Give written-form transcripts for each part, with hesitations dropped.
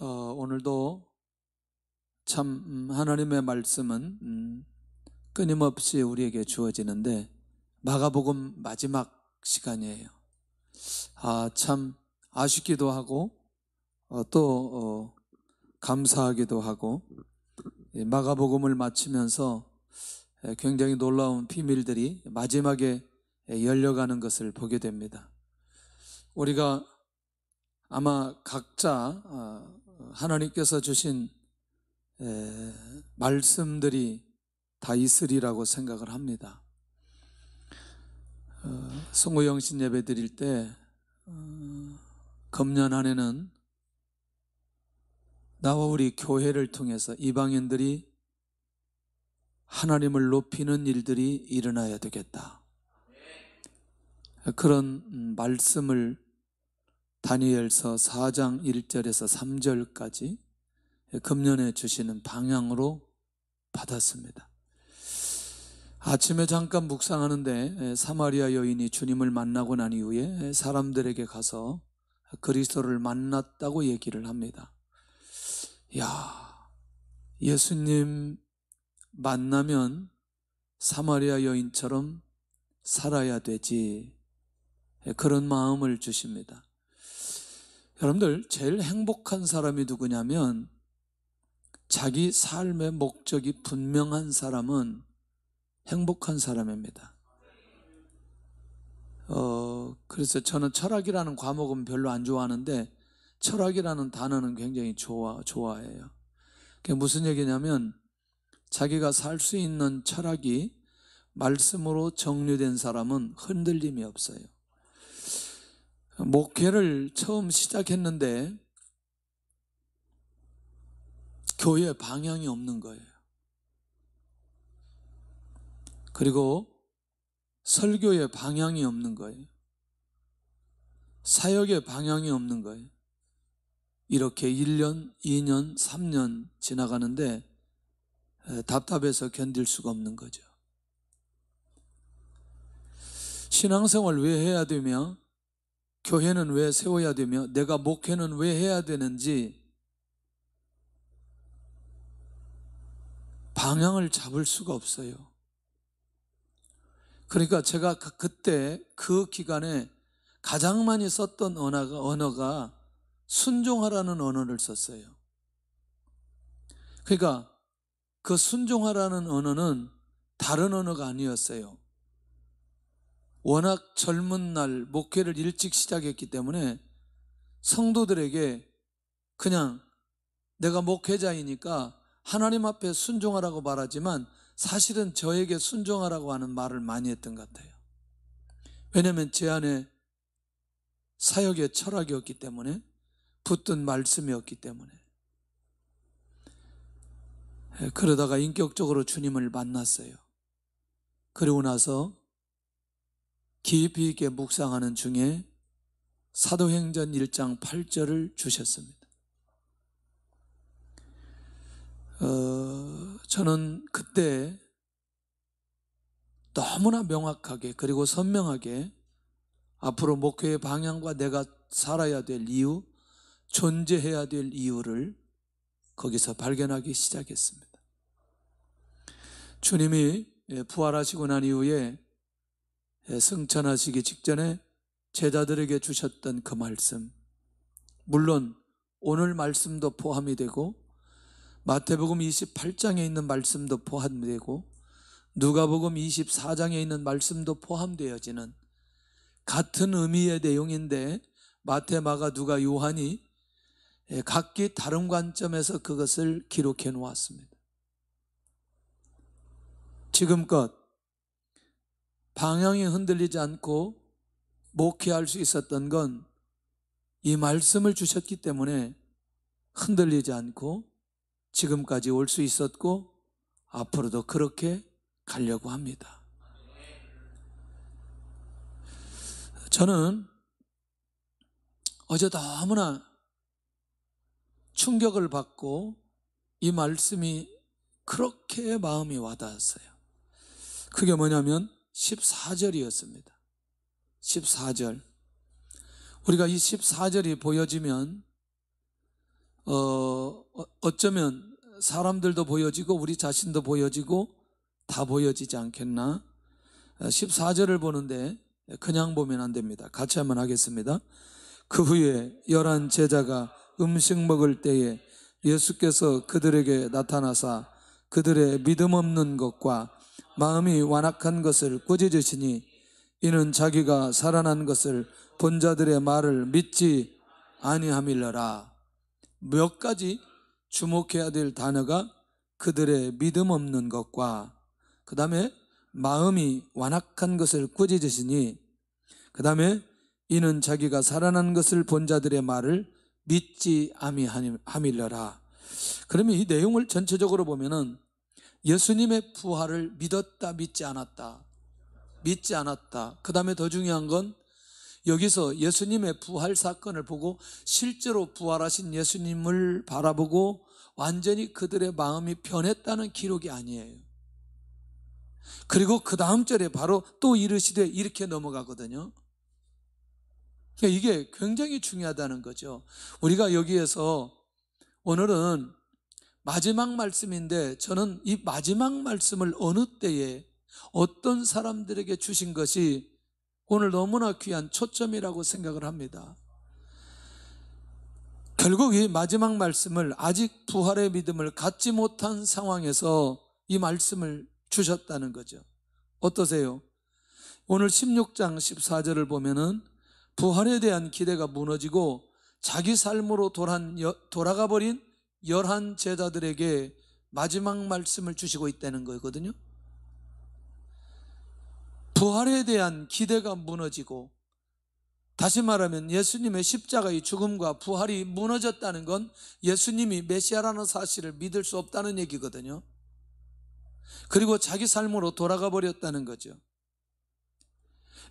오늘도 참 하나님의 말씀은 끊임없이 우리에게 주어지는데 마가복음 마지막 시간이에요. 참 아쉽기도 하고 또 감사하기도 하고, 마가복음을 마치면서 굉장히 놀라운 비밀들이 마지막에 열려가는 것을 보게 됩니다. 우리가 아마 각자 하나님께서 주신 말씀들이 다 있으리라고 생각을 합니다. 성모영신 예배 드릴 때 금년 한 해는 나와 우리 교회를 통해서 이방인들이 하나님을 높이는 일들이 일어나야 되겠다, 그런 말씀을 다니엘서 4장 1절에서 3절까지 금년에 주시는 방향으로 받았습니다. 아침에 잠깐 묵상하는데 사마리아 여인이 주님을 만나고 난 이후에 사람들에게 가서 그리스도를 만났다고 얘기를 합니다. 예수님 만나면 사마리아 여인처럼 살아야 되지, 그런 마음을 주십니다. 여러분들, 제일 행복한 사람이 누구냐면 자기 삶의 목적이 분명한 사람은 행복한 사람입니다. 그래서 저는 철학이라는 과목은 별로 안 좋아하는데 철학이라는 단어는 굉장히 좋아해요. 그게 무슨 얘기냐면 자기가 살 수 있는 철학이 말씀으로 정리된 사람은 흔들림이 없어요. 목회를 처음 시작했는데 교회에 방향이 없는 거예요. 그리고 설교에 방향이 없는 거예요. 사역에 방향이 없는 거예요. 이렇게 1년, 2년, 3년 지나가는데 답답해서 견딜 수가 없는 거죠. 신앙생활 왜 해야 되며, 교회는 왜 세워야 되며, 내가 목회는 왜 해야 되는지 방향을 잡을 수가 없어요. 그러니까 제가 그때 그 기간에 가장 많이 썼던 언어가 순종하라는 언어를 썼어요. 그러니까 그 순종하라는 언어는 다른 언어가 아니었어요. 워낙 젊은 날 목회를 일찍 시작했기 때문에 성도들에게 그냥 내가 목회자이니까 하나님 앞에 순종하라고 말하지만 사실은 저에게 순종하라고 하는 말을 많이 했던 것 같아요. 왜냐하면 제 안에 사역의 철학이었기 때문에, 붙든 말씀이었기 때문에. 그러다가 인격적으로 주님을 만났어요. 그리고 나서 깊이 있게 묵상하는 중에 사도행전 1장 8절을 주셨습니다. 저는 그때 너무나 명확하게 그리고 선명하게 앞으로 목회의 방향과 내가 살아야 될 이유, 존재해야 될 이유를 거기서 발견하기 시작했습니다. 주님이 부활하시고 난 이후에 승천하시기 직전에 제자들에게 주셨던 그 말씀, 물론 오늘 말씀도 포함이 되고 마태복음 28장에 있는 말씀도 포함되고 누가복음 24장에 있는 말씀도 포함되어지는 같은 의미의 내용인데 마태, 마가, 누가, 요한이 각기 다른 관점에서 그것을 기록해 놓았습니다. 지금껏 방향이 흔들리지 않고 목회할 수 있었던 건 이 말씀을 주셨기 때문에 흔들리지 않고 지금까지 올 수 있었고 앞으로도 그렇게 가려고 합니다. 저는 어제 너무나 충격을 받고 이 말씀이 그렇게 마음이 와닿았어요. 그게 뭐냐면 14절이었습니다. 14절. 우리가 이 14절이 보여지면 어쩌면 사람들도 보여지고 우리 자신도 보여지고 다 보여지지 않겠나? 14절을 보는데 그냥 보면 안 됩니다. 같이 한번 하겠습니다. 그 후에 11 제자가 음식 먹을 때에 예수께서 그들에게 나타나사 그들의 믿음 없는 것과 마음이 완악한 것을 꾸짖으시니 이는 자기가 살아난 것을 본 자들의 말을 믿지 아니함일러라. 몇 가지 주목해야 될 단어가 그들의 믿음 없는 것과 그 다음에 마음이 완악한 것을 꾸짖으시니 그 다음에 이는 자기가 살아난 것을 본 자들의 말을 믿지 아니함일러라. 그러면 이 내용을 전체적으로 보면은 예수님의 부활을 믿었다, 믿지 않았다. 믿지 않았다. 그 다음에 더 중요한 건 여기서 예수님의 부활 사건을 보고 실제로 부활하신 예수님을 바라보고 완전히 그들의 마음이 변했다는 기록이 아니에요. 그리고 그 다음 절에 바로 또 이르시되 이렇게 넘어가거든요. 그러니까 이게 굉장히 중요하다는 거죠. 우리가 여기에서 오늘은 마지막 말씀인데 저는 이 마지막 말씀을 어느 때에 어떤 사람들에게 주신 것이 오늘 너무나 귀한 초점이라고 생각을 합니다. 결국 이 마지막 말씀을 아직 부활의 믿음을 갖지 못한 상황에서 이 말씀을 주셨다는 거죠. 어떠세요? 오늘 16장 14절을 보면은 부활에 대한 기대가 무너지고 자기 삶으로 돌아가 버린 11 제자들에게 마지막 말씀을 주시고 있다는 거거든요. 부활에 대한 기대가 무너지고, 다시 말하면 예수님의 십자가의 죽음과 부활이 무너졌다는 건 예수님이 메시아라는 사실을 믿을 수 없다는 얘기거든요. 그리고 자기 삶으로 돌아가 버렸다는 거죠.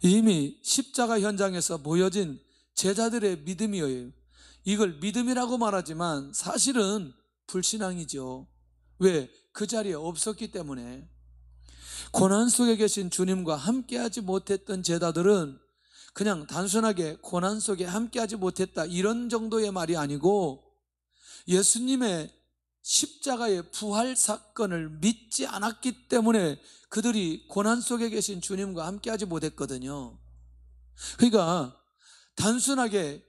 이미 십자가 현장에서 보여진 제자들의 믿음이에요. 이걸 믿음이라고 말하지만 사실은 불신앙이죠. 왜? 그 자리에 없었기 때문에. 고난 속에 계신 주님과 함께하지 못했던 제자들은 그냥 단순하게 고난 속에 함께하지 못했다 이런 정도의 말이 아니고 예수님의 십자가의 부활 사건을 믿지 않았기 때문에 그들이 고난 속에 계신 주님과 함께하지 못했거든요. 그러니까 단순하게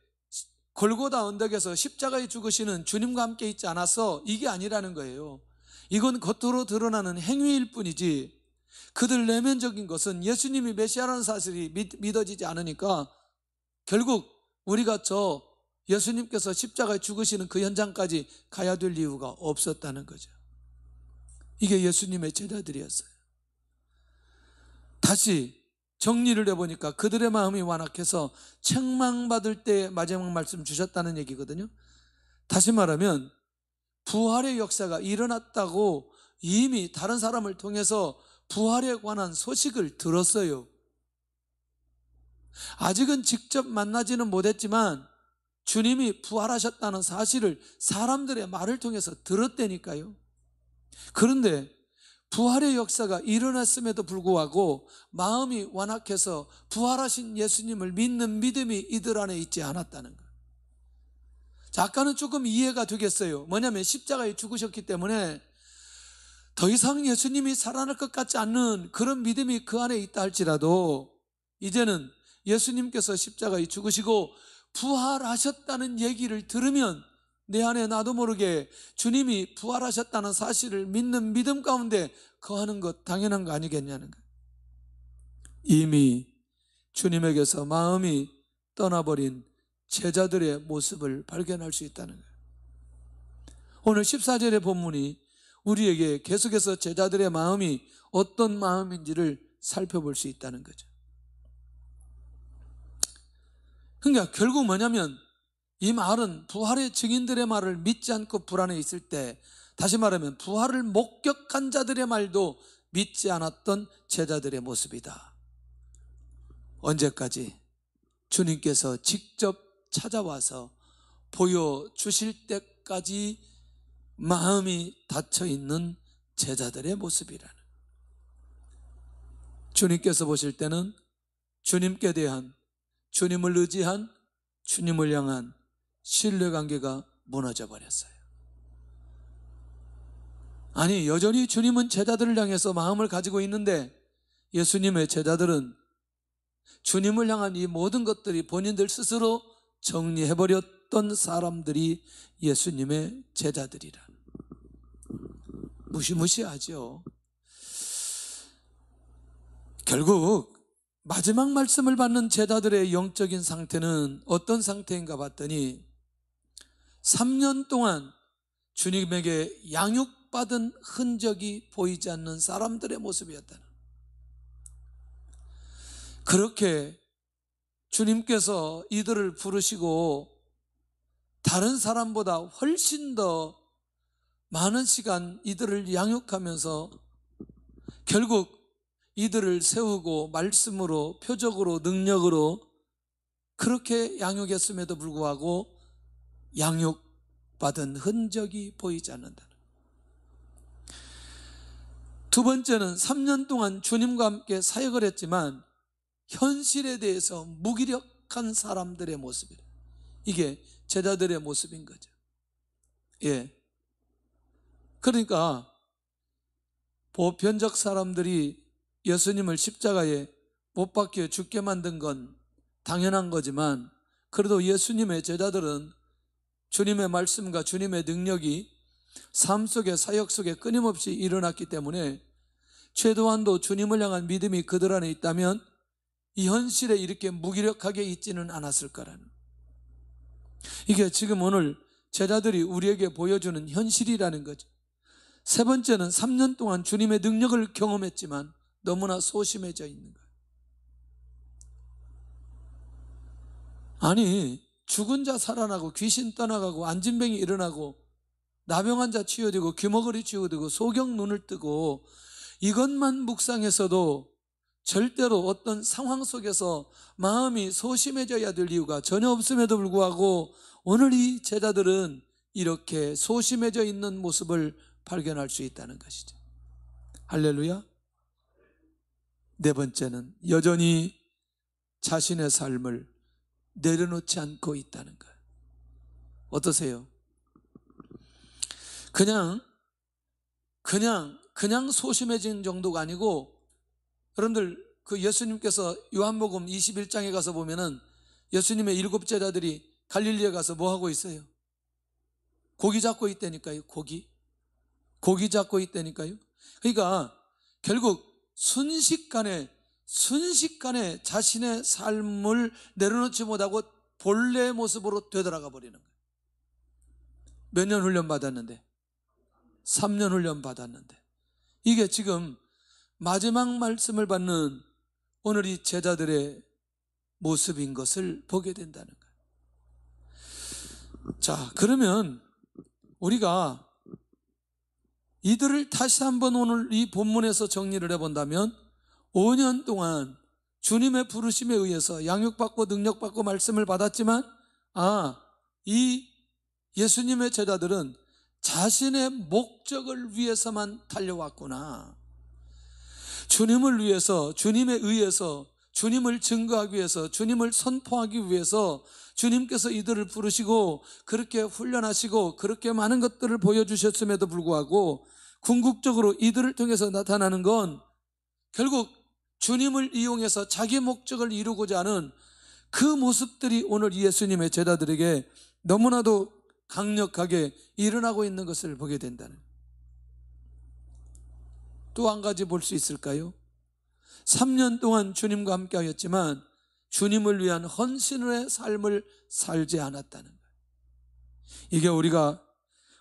골고다 언덕에서 십자가에 죽으시는 주님과 함께 있지 않아서 이게 아니라는 거예요. 이건 겉으로 드러나는 행위일 뿐이지 그들 내면적인 것은 예수님이 메시아라는 사실이 믿어지지 않으니까 결국 우리가 저 예수님께서 십자가에 죽으시는 그 현장까지 가야 될 이유가 없었다는 거죠. 이게 예수님의 제자들이었어요. 다시 정리를 해보니까 그들의 마음이 완악해서 책망받을 때 마지막 말씀 주셨다는 얘기거든요. 다시 말하면 부활의 역사가 일어났다고 이미 다른 사람을 통해서 부활에 관한 소식을 들었어요. 아직은 직접 만나지는 못했지만 주님이 부활하셨다는 사실을 사람들의 말을 통해서 들었다니까요. 그런데 부활의 역사가 일어났음에도 불구하고 마음이 완악해서 부활하신 예수님을 믿는 믿음이 이들 안에 있지 않았다는 거예요. 자, 아까는 조금 이해가 되겠어요. 뭐냐면 십자가에 죽으셨기 때문에 더 이상 예수님이 살아날 것 같지 않는 그런 믿음이 그 안에 있다 할지라도 이제는 예수님께서 십자가에 죽으시고 부활하셨다는 얘기를 들으면 내 안에 나도 모르게 주님이 부활하셨다는 사실을 믿는 믿음 가운데 거하는 것 당연한 거 아니겠냐는 거예요. 이미 주님에게서 마음이 떠나버린 제자들의 모습을 발견할 수 있다는 거예요. 오늘 14절의 본문이 우리에게 계속해서 제자들의 마음이 어떤 마음인지를 살펴볼 수 있다는 거죠. 그러니까 결국 뭐냐면 이 말은 부활의 증인들의 말을 믿지 않고 불안해 있을 때, 다시 말하면 부활을 목격한 자들의 말도 믿지 않았던 제자들의 모습이다. 언제까지? 주님께서 직접 찾아와서 보여주실 때까지 마음이 닫혀있는 제자들의 모습이라는. 주님께서 보실 때는 주님께 대한, 주님을 의지한, 주님을 향한 신뢰관계가 무너져 버렸어요. 아니, 여전히 주님은 제자들을 향해서 마음을 가지고 있는데 예수님의 제자들은 주님을 향한 이 모든 것들이 본인들 스스로 정리해버렸던 사람들이 예수님의 제자들이라. 무시무시하죠. 결국 마지막 말씀을 받는 제자들의 영적인 상태는 어떤 상태인가 봤더니 3년 동안 주님에게 양육받은 흔적이 보이지 않는 사람들의 모습이었다는. 그렇게 주님께서 이들을 부르시고 다른 사람보다 훨씬 더 많은 시간 이들을 양육하면서 결국 이들을 세우고 말씀으로, 표적으로, 능력으로 그렇게 양육했음에도 불구하고 양육받은 흔적이 보이지 않는다. 두 번째는 3년 동안 주님과 함께 사역을 했지만 현실에 대해서 무기력한 사람들의 모습이에요. 이게 제자들의 모습인 거죠. 예. 그러니까 보편적 사람들이 예수님을 십자가에 못 박혀 죽게 만든 건 당연한 거지만 그래도 예수님의 제자들은 주님의 말씀과 주님의 능력이 삶 속에, 사역 속에 끊임없이 일어났기 때문에 최소한도 주님을 향한 믿음이 그들 안에 있다면 이 현실에 이렇게 무기력하게 있지는 않았을 거라는. 이게 지금 오늘 제자들이 우리에게 보여주는 현실이라는 거죠. 세 번째는 3년 동안 주님의 능력을 경험했지만 너무나 소심해져 있는 거예요. 아니, 죽은 자 살아나고 귀신 떠나가고 안진병이 일어나고 나병한 자 치유되고 귀머거리 치유되고 소경 눈을 뜨고 이것만 묵상해서도 절대로 어떤 상황 속에서 마음이 소심해져야 될 이유가 전혀 없음에도 불구하고 오늘 이 제자들은 이렇게 소심해져 있는 모습을 발견할 수 있다는 것이죠. 할렐루야. 네 번째는 여전히 자신의 삶을 내려놓지 않고 있다는 거예요. 어떠세요? 그냥 소심해진 정도가 아니고 여러분들 그 예수님께서 요한복음 21장에 가서 보면은 예수님의 7 제자들이 갈릴리에 가서 뭐 하고 있어요? 고기 잡고 있다니까요. 고기 잡고 있다니까요. 그러니까 결국 순식간에 자신의 삶을 내려놓지 못하고 본래의 모습으로 되돌아가 버리는 거예요. 몇 년 훈련 받았는데? 3년 훈련 받았는데. 이게 지금 마지막 말씀을 받는 오늘 이 제자들의 모습인 것을 보게 된다는 거예요. 자, 그러면 우리가 이들을 다시 한번 오늘 이 본문에서 정리를 해본다면 5년 동안 주님의 부르심에 의해서 양육받고 능력받고 말씀을 받았지만 이 예수님의 제자들은 자신의 목적을 위해서만 달려왔구나. 주님을 위해서, 주님에 의해서, 주님을 증거하기 위해서, 주님을 선포하기 위해서 주님께서 이들을 부르시고 그렇게 훈련하시고 그렇게 많은 것들을 보여주셨음에도 불구하고 궁극적으로 이들을 통해서 나타나는 건 결국 주님을 이용해서 자기 목적을 이루고자 하는 그 모습들이 오늘 예수님의 제자들에게 너무나도 강력하게 일어나고 있는 것을 보게 된다는. 또 한 가지 볼 수 있을까요? 3년 동안 주님과 함께 하였지만 주님을 위한 헌신의 삶을 살지 않았다는 거예요. 이게 우리가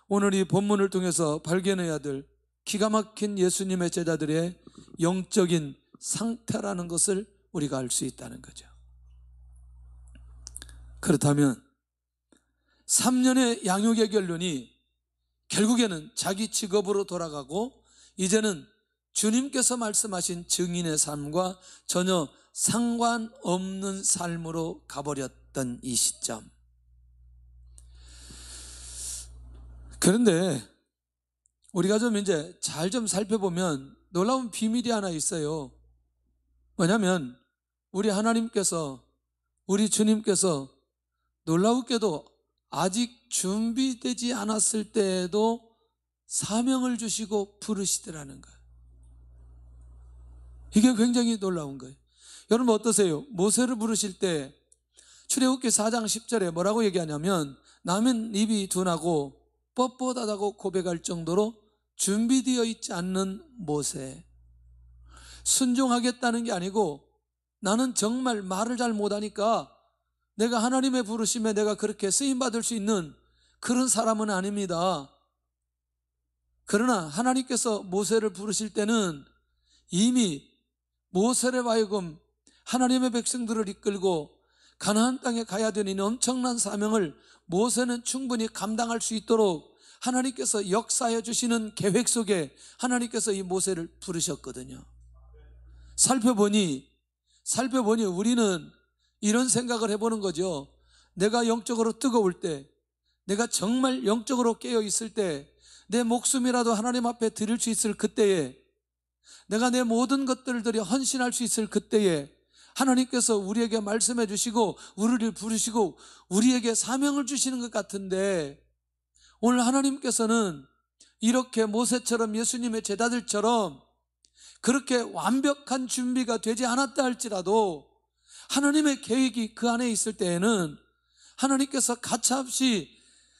오늘 이 본문을 통해서 발견해야 될 기가 막힌 예수님의 제자들의 영적인 상태라는 것을 우리가 알 수 있다는 거죠. 그렇다면 3년의 양육의 결론이 결국에는 자기 직업으로 돌아가고 이제는 주님께서 말씀하신 증인의 삶과 전혀 상관없는 삶으로 가버렸던 이 시점. 그런데 우리가 좀 이제 잘 좀 살펴보면 놀라운 비밀이 하나 있어요. 뭐냐면 우리 하나님께서, 우리 주님께서 놀라우게도 아직 준비되지 않았을 때에도 사명을 주시고 부르시더라는 거예요. 이게 굉장히 놀라운 거예요. 여러분 어떠세요? 모세를 부르실 때 출애굽기 4장 10절에 뭐라고 얘기하냐면 나는 입이 둔하고 뻣뻣하다고 고백할 정도로 준비되어 있지 않는 모세. 순종하겠다는 게 아니고 나는 정말 말을 잘 못하니까 내가 하나님의 부르심에 내가 그렇게 쓰임받을 수 있는 그런 사람은 아닙니다. 그러나 하나님께서 모세를 부르실 때는 이미 모세를 하여금 하나님의 백성들을 이끌고 가나안 땅에 가야 되는 엄청난 사명을 모세는 충분히 감당할 수 있도록 하나님께서 역사해 주시는 계획 속에 하나님께서 이 모세를 부르셨거든요. 살펴보니 우리는 이런 생각을 해보는 거죠. 내가 영적으로 뜨거울 때, 내가 정말 영적으로 깨어 있을 때, 내 목숨이라도 하나님 앞에 드릴 수 있을 그때에, 내가 내 모든 것들을 들여 헌신할 수 있을 그때에 하나님께서 우리에게 말씀해 주시고 우리를 부르시고 우리에게 사명을 주시는 것 같은데, 오늘 하나님께서는 이렇게 모세처럼 예수님의 제자들처럼 그렇게 완벽한 준비가 되지 않았다 할지라도 하나님의 계획이 그 안에 있을 때에는 하나님께서 가차없이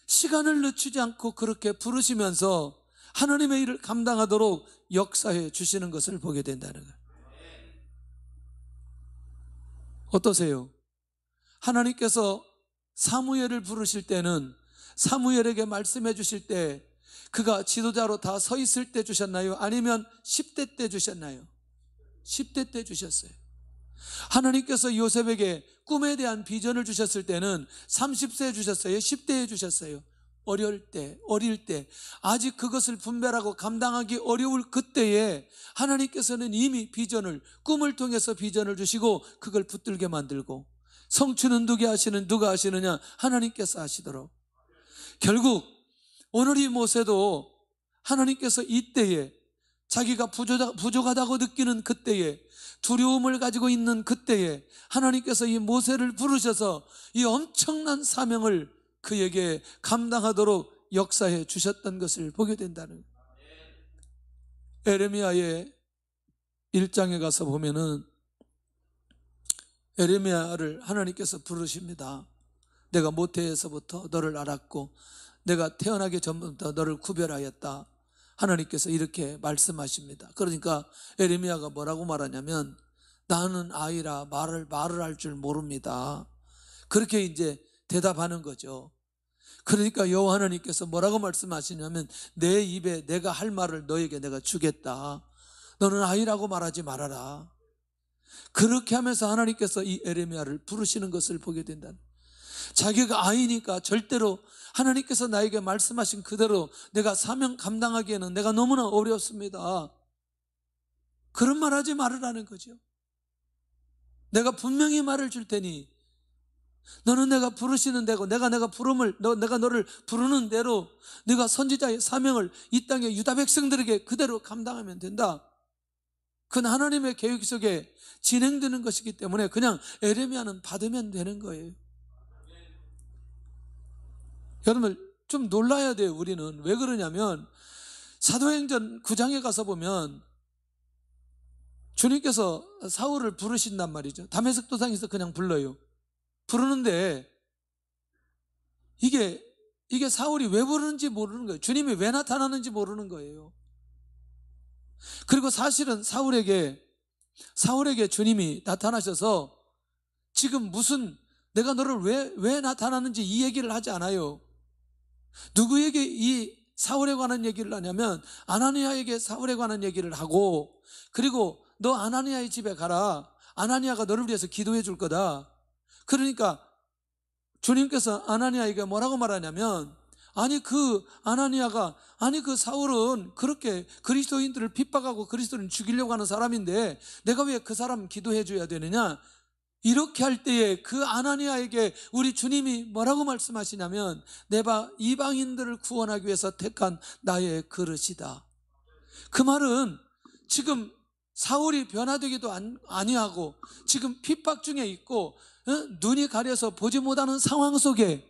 시간을 늦추지 않고 그렇게 부르시면서 하나님의 일을 감당하도록 역사해 주시는 것을 보게 된다는 거예요. 어떠세요? 하나님께서 사무엘을 부르실 때는 사무엘에게 말씀해 주실 때 그가 지도자로 다 서 있을 때 주셨나요? 아니면 10대 때 주셨나요? 10대 때 주셨어요. 하나님께서 요셉에게 꿈에 대한 비전을 주셨을 때는 30세에 주셨어요? 10대에 주셨어요? 어릴 때 아직 그것을 분별하고 감당하기 어려울 그때에 하나님께서는 이미 비전을, 꿈을 통해서 비전을 주시고 그걸 붙들게 만들고, 성취는 누가 하시느냐? 하나님께서 하시도록. 결국 오늘 이 모세도 하나님께서 이때에 자기가 부족하다고 느끼는 그때에, 두려움을 가지고 있는 그때에 하나님께서 이 모세를 부르셔서 이 엄청난 사명을 그에게 감당하도록 역사해 주셨던 것을 보게 된다는 거예요. 에레미야의 1장에 가서 보면은 에레미야를 하나님께서 부르십니다. 내가 모태에서부터 너를 알았고 내가 태어나기 전부터 너를 구별하였다. 하나님께서 이렇게 말씀하십니다. 그러니까 에레미야가 뭐라고 말하냐면 나는 아이라 말을 할 줄 모릅니다. 그렇게 이제 대답하는 거죠. 그러니까 여호와 하나님께서 뭐라고 말씀하시냐면 내 입에 내가 할 말을 너에게 내가 주겠다. 너는 아이라고 말하지 말아라. 그렇게 하면서 하나님께서 이 에레미야를 부르시는 것을 보게 된다. 자기가 아이니까 절대로 하나님께서 나에게 말씀하신 그대로 내가 사명 감당하기에는 내가 너무나 어렵습니다. 그런 말 하지 말으라는 거죠. 내가 분명히 말을 줄 테니 너는 내가 부르시는 대로 내가 너를 부르는 대로 네가 선지자의 사명을 이 땅의 유다 백성들에게 그대로 감당하면 된다. 그건 하나님의 계획 속에 진행되는 것이기 때문에 그냥 에레미야는 받으면 되는 거예요. 여러분 좀 놀라야 돼요. 우리는 왜 그러냐면 사도행전 9장에 가서 보면 주님께서 사울을 부르신단 말이죠. 다메섹 도상에서 그냥 불러요. 부르는데 이게 사울이 왜 부르는지 모르는 거예요. 주님이 왜 나타나는지 모르는 거예요. 그리고 사실은 사울에게 주님이 나타나셔서 지금 무슨 내가 너를 왜 나타나는지 이 얘기를 하지 않아요. 누구에게 이 사울에 관한 얘기를 하냐면 아나니아에게 사울에 관한 얘기를 하고, 그리고 너 아나니아의 집에 가라. 아나니아가 너를 위해서 기도해 줄 거다. 그러니까 주님께서 아나니아에게 뭐라고 말하냐면 그 사울은 그렇게 그리스도인들을 핍박하고 그리스도인을 죽이려고 하는 사람인데 내가 왜 그 사람 기도해 줘야 되느냐. 이렇게 할 때에 그 아나니아에게 우리 주님이 뭐라고 말씀하시냐면 내가 이방인들을 구원하기 위해서 택한 나의 그릇이다. 그 말은 지금 사울이 변화되기도 아니하고 지금 핍박 중에 있고 눈이 가려서 보지 못하는 상황 속에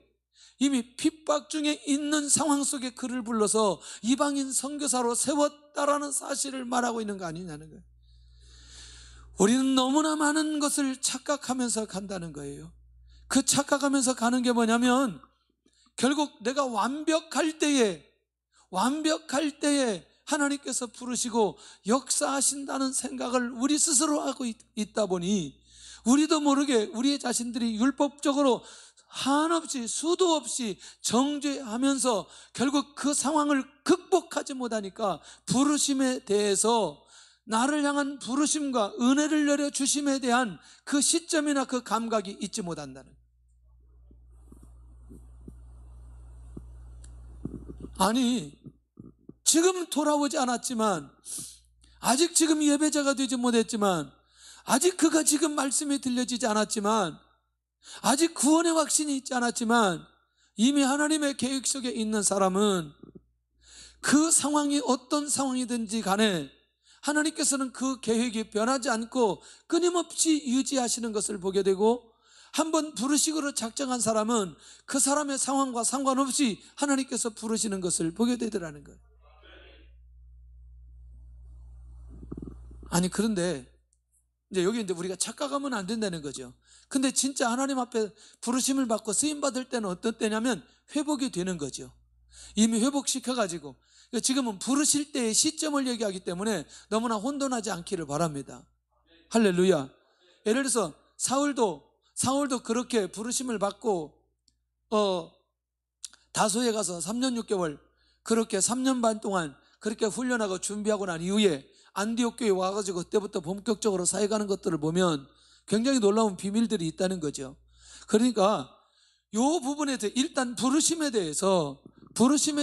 이미 핍박 중에 있는 상황 속에 그를 불러서 이방인 선교사로 세웠다라는 사실을 말하고 있는 거 아니냐는 거예요. 우리는 너무나 많은 것을 착각하면서 간다는 거예요. 그 착각하면서 가는 게 뭐냐면 결국 내가 완벽할 때에 하나님께서 부르시고 역사하신다는 생각을 우리 스스로 하고 있다 보니 우리도 모르게 우리의 자신들이 율법적으로 한없이 수도 없이 정죄하면서 결국 그 상황을 극복하지 못하니까 부르심에 대해서 나를 향한 부르심과 은혜를 내려주심에 대한 그 시점이나 그 감각이 있지 못한다는. 아니 지금 돌아오지 않았지만 아직 지금 예배자가 되지 못했지만 아직 그가 지금 말씀이 들려지지 않았지만 아직 구원의 확신이 있지 않았지만 이미 하나님의 계획 속에 있는 사람은 그 상황이 어떤 상황이든지 간에 하나님께서는 그 계획이 변하지 않고 끊임없이 유지하시는 것을 보게 되고 한번 부르시기로 작정한 사람은 그 사람의 상황과 상관없이 하나님께서 부르시는 것을 보게 되더라는 거예요. 아니 그런데 이제 여기 이제 우리가 착각하면 안 된다는 거죠. 근데 진짜 하나님 앞에 부르심을 받고 쓰임 받을 때는 어떤 때냐면 회복이 되는 거죠. 이미 회복시켜가지고 지금은 부르실 때의 시점을 얘기하기 때문에 너무나 혼돈하지 않기를 바랍니다. 할렐루야. 예를 들어서 사울도 그렇게 부르심을 받고 다소에 가서 3년 6개월 그렇게 3년 반 동안 그렇게 훈련하고 준비하고 난 이후에 안디옥 교회에 와가지고 그때부터 본격적으로 사역하는 것들을 보면 굉장히 놀라운 비밀들이 있다는 거죠. 그러니까 이 부분에 대해 일단 부르심에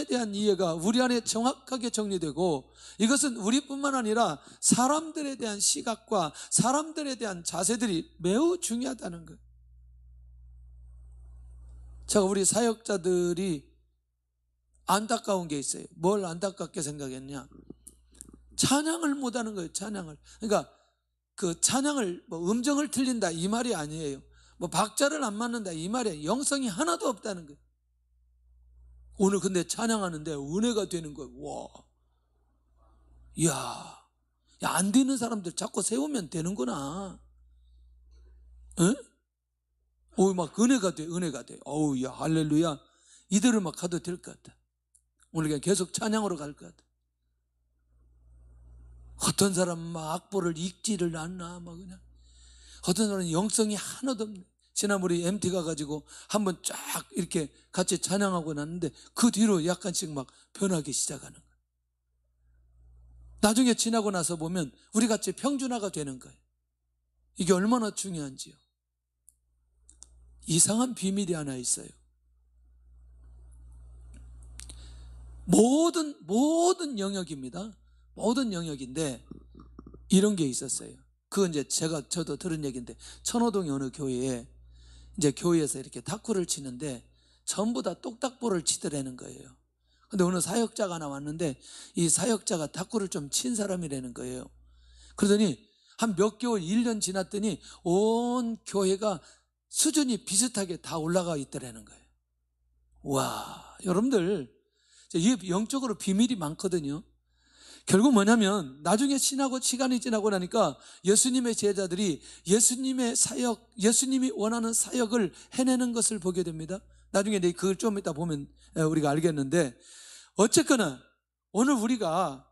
대한 이해가 우리 안에 정확하게 정리되고 이것은 우리뿐만 아니라 사람들에 대한 시각과 사람들에 대한 자세들이 매우 중요하다는 거예요. 제가 우리 사역자들이 안타까운 게 있어요. 뭘 안타깝게 생각했냐? 찬양을 못하는 거예요. 찬양을. 그러니까 그 찬양을 뭐 음정을 틀린다 이 말이 아니에요. 뭐 박자를 안 맞는다 이 말이에요. 영성이 하나도 없다는 거예요. 오늘 근데 찬양하는데 은혜가 되는 거예요. 와, 이야, 야, 안 되는 사람들 자꾸 세우면 되는구나. 응? 오, 막 은혜가 돼. 어우, 야, 할렐루야. 이대로 막 가도 될 것 같다. 오늘 그냥 계속 찬양으로 갈 것 같다. 어떤 사람은 막 악보를 읽지를 않나, 막 그냥. 어떤 사람은 영성이 하나도 없네. 지난번에 MT 가가지고 한번 쫙 이렇게 같이 찬양하고 났는데 그 뒤로 약간씩 막 변하기 시작하는 거예요. 나중에 지나고 나서 보면 우리 같이 평준화가 되는 거예요. 이게 얼마나 중요한지요. 이상한 비밀이 하나 있어요. 모든 영역입니다. 모든 영역인데 이런 게 있었어요. 그건 이제 저도 들은 얘기인데 천호동의 어느 교회에 이제 교회에서 이렇게 탁구를 치는데 전부 다 똑딱볼을 치더라는 거예요. 근데 어느 사역자가 나왔는데 이 사역자가 탁구를 좀 친 사람이라는 거예요. 그러더니 한 몇 개월 1년 지났더니 온 교회가 수준이 비슷하게 다 올라가 있더라는 거예요. 와, 여러분들 이게 영적으로 비밀이 많거든요. 결국 뭐냐면 나중에 시간이 지나고 나니까 예수님의 제자들이 예수님이 원하는 사역을 해내는 것을 보게 됩니다. 나중에 그걸 좀 이따 보면 우리가 알겠는데 어쨌거나 오늘 우리가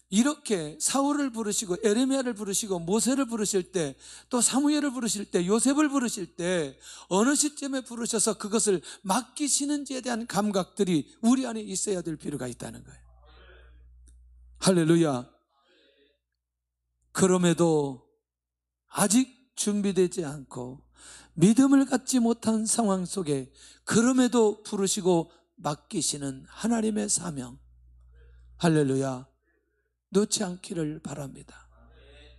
이렇게 사울을 부르시고 에레미야를 부르시고 모세를 부르실 때 또 사무엘을 부르실 때 요셉을 부르실 때 어느 시점에 부르셔서 그것을 맡기시는지에 대한 감각들이 우리 안에 있어야 될 필요가 있다는 거예요. 할렐루야. 그럼에도 아직 준비되지 않고 믿음을 갖지 못한 상황 속에 그럼에도 부르시고 맡기시는 하나님의 사명, 할렐루야, 놓지 않기를 바랍니다.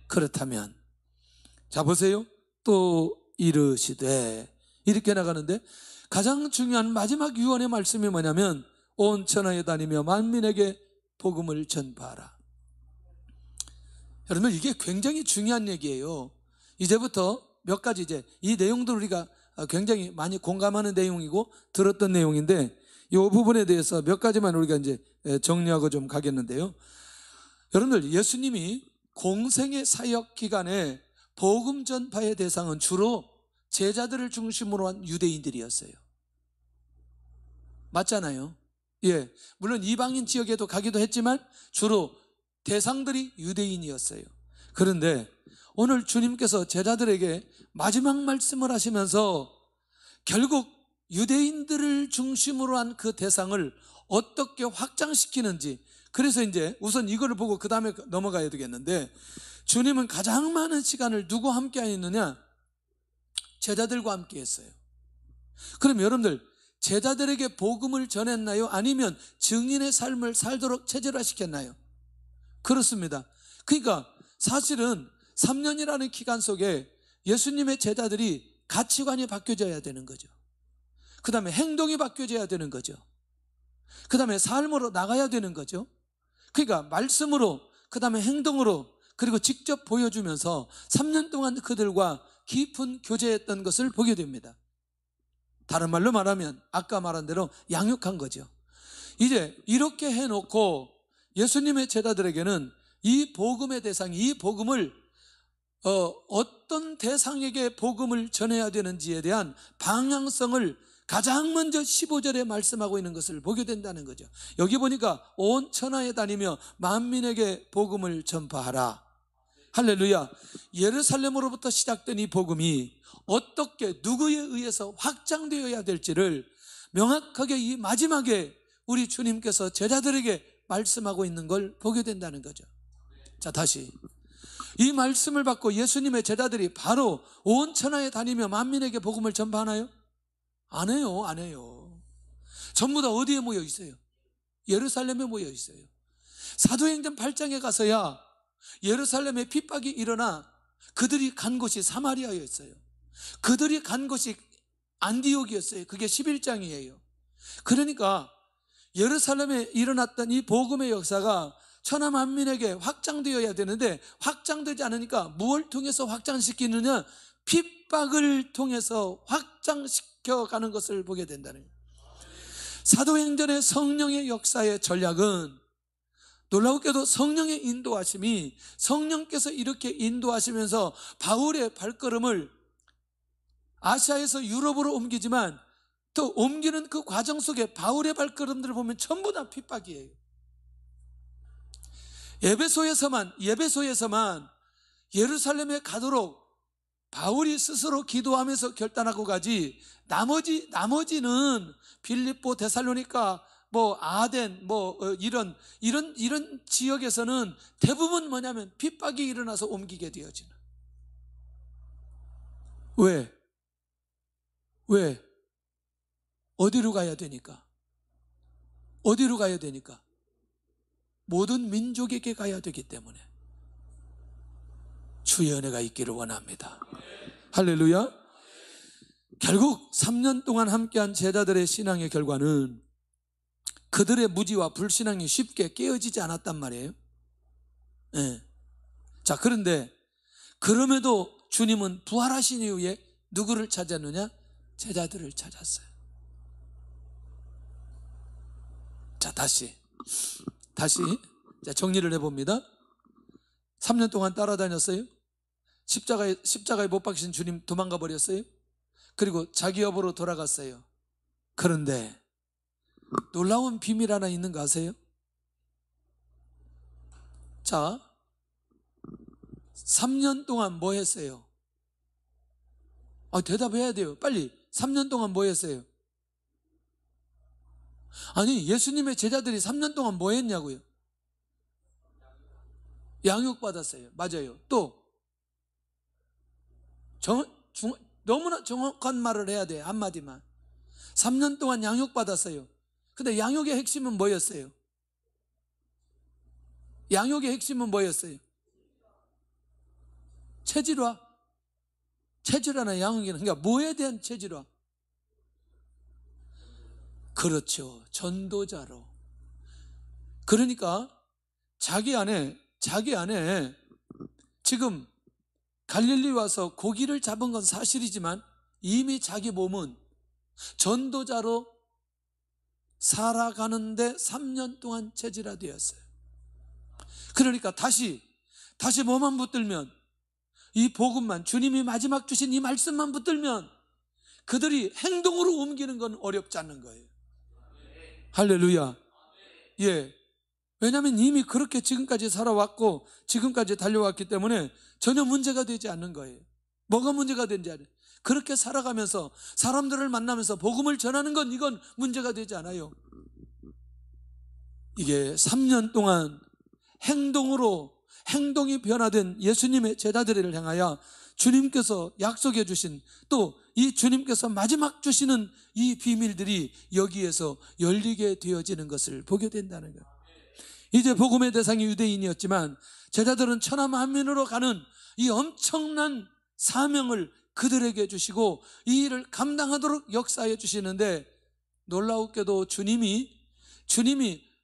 그렇다면 자 보세요. 또 이르시되 이렇게 나가는데 가장 중요한 마지막 유언의 말씀이 뭐냐면 온 천하에 다니며 만민에게 복음을 전파하라. 여러분 이게 굉장히 중요한 얘기예요. 이제부터 몇 가지 이제 이 내용들 우리가 굉장히 많이 공감하는 내용이고 들었던 내용인데 이 부분에 대해서 몇 가지만 우리가 이제 정리하고 좀 가겠는데요. 여러분들, 예수님이 공생의 사역 기간에 복음 전파의 대상은 주로 제자들을 중심으로 한 유대인들이었어요. 맞잖아요. 예, 물론 이방인 지역에도 가기도 했지만 주로 대상들이 유대인이었어요. 그런데 오늘 주님께서 제자들에게 마지막 말씀을 하시면서 결국 유대인들을 중심으로 한 그 대상을 어떻게 확장시키는지, 그래서 이제 우선 이거를 보고 그 다음에 넘어가야 되겠는데, 주님은 가장 많은 시간을 누구와 함께 하였느냐? 제자들과 함께 했어요. 그럼 여러분들, 제자들에게 복음을 전했나요? 아니면 증인의 삶을 살도록 체질화시켰나요? 그렇습니다. 그러니까 사실은 3년이라는 기간 속에 예수님의 제자들이 가치관이 바뀌어져야 되는 거죠. 그 다음에 행동이 바뀌어져야 되는 거죠. 그 다음에 삶으로 나가야 되는 거죠. 그러니까 말씀으로, 그 다음에 행동으로, 그리고 직접 보여주면서 3년 동안 그들과 깊은 교제했던 것을 보게 됩니다. 다른 말로 말하면 아까 말한 대로 양육한 거죠. 이제 이렇게 해놓고 예수님의 제자들에게는 이 복음의 대상이, 이 복음을 어떤 대상에게 복음을 전해야 되는지에 대한 방향성을 가장 먼저 15절에 말씀하고 있는 것을 보게 된다는 거죠. 여기 보니까 온 천하에 다니며 만민에게 복음을 전파하라. 할렐루야. 예루살렘으로부터 시작된 이 복음이 어떻게 누구에 의해서 확장되어야 될지를 명확하게 이 마지막에 우리 주님께서 제자들에게 말씀하고 있는 걸 보게 된다는 거죠. 자, 다시 이 말씀을 받고 예수님의 제자들이 바로 온 천하에 다니며 만민에게 복음을 전파하나요? 안 해요. 안 해요. 전부 다 어디에 모여 있어요? 예루살렘에 모여 있어요. 사도행전 8장에 가서야 예루살렘에 핍박이 일어나 그들이 간 곳이 사마리아였어요. 그들이 간 곳이 안디옥이었어요. 그게 11장이에요. 그러니까 예루살렘에 일어났던 이 복음의 역사가 천하 만민에게 확장되어야 되는데 확장되지 않으니까 무엇을 통해서 확장시키느냐? 핍박을 통해서 확장시켜가는 것을 보게 된다는 거예요. 사도행전의 성령의 역사의 전략은 놀라웠게도 성령의 인도하심이, 성령께서 이렇게 인도하시면서 바울의 발걸음을 아시아에서 유럽으로 옮기지만 또 옮기는 그 과정 속에 바울의 발걸음들을 보면 전부 다 핍박이에요. 예배소에서만 예루살렘에 가도록 바울이 스스로 기도하면서 결단하고 가지, 나머지는 빌립보, 데살로니가, 아덴, 이런 지역에서는 대부분 뭐냐면 핍박이 일어나서 옮기게 되어지는. 왜? 어디로 가야 되니까? 모든 민족에게 가야 되기 때문에 주의 은혜가 있기를 원합니다. 할렐루야. 결국 3년 동안 함께한 제자들의 신앙의 결과는 그들의 무지와 불신앙이 쉽게 깨어지지 않았단 말이에요. 네. 자, 그런데 그럼에도 주님은 부활하신 이후에 누구를 찾았느냐? 제자들을 찾았어요. 자, 다시 정리를 해봅니다. 3년 동안 따라다녔어요. 십자가에 못 박히신 주님 도망가 버렸어요. 그리고 자기 업으로 돌아갔어요. 그런데 놀라운 비밀 하나 있는 거 아세요? 자, 3년 동안 뭐 했어요? 대답해야 돼요. 빨리. 3년 동안 뭐 했어요? 아니, 예수님의 제자들이 3년 동안 뭐 했냐고요? 양육받았어요. 맞아요. 또 너무나 정확한 말을 해야 돼. 한마디만. 3년 동안 양육받았어요. 근데 양육의 핵심은 뭐였어요? 체질화나 양육이는, 그러니까 뭐에 대한 체질화? 그렇죠. 전도자로. 그러니까 자기 안에 지금 갈릴리 와서 고기를 잡은 건 사실이지만 이미 자기 몸은 전도자로 살아가는데 3년 동안 체질화되었어요. 그러니까 다시 뭐만 붙들면, 이 복음만, 주님이 마지막 주신 이 말씀만 붙들면 그들이 행동으로 옮기는 건 어렵지 않는 거예요. 할렐루야. 예. 왜냐하면 이미 그렇게 지금까지 살아왔고 지금까지 달려왔기 때문에 전혀 문제가 되지 않는 거예요. 뭐가 문제가 되는지 알아요. 그렇게 살아가면서 사람들을 만나면서 복음을 전하는 건 이건 문제가 되지 않아요. 이게 3년 동안 행동이 변화된 예수님의 제자들을 향하여 주님께서 약속해 주신, 또 이 주님께서 마지막 주시는 이 비밀들이 여기에서 열리게 되어지는 것을 보게 된다는 거예요. 이제 복음의 대상이 유대인이었지만 제자들은 천하 만민으로 가는 이 엄청난 사명을 그들에게 주시고 이 일을 감당하도록 역사해 주시는데, 놀라웠게도 주님이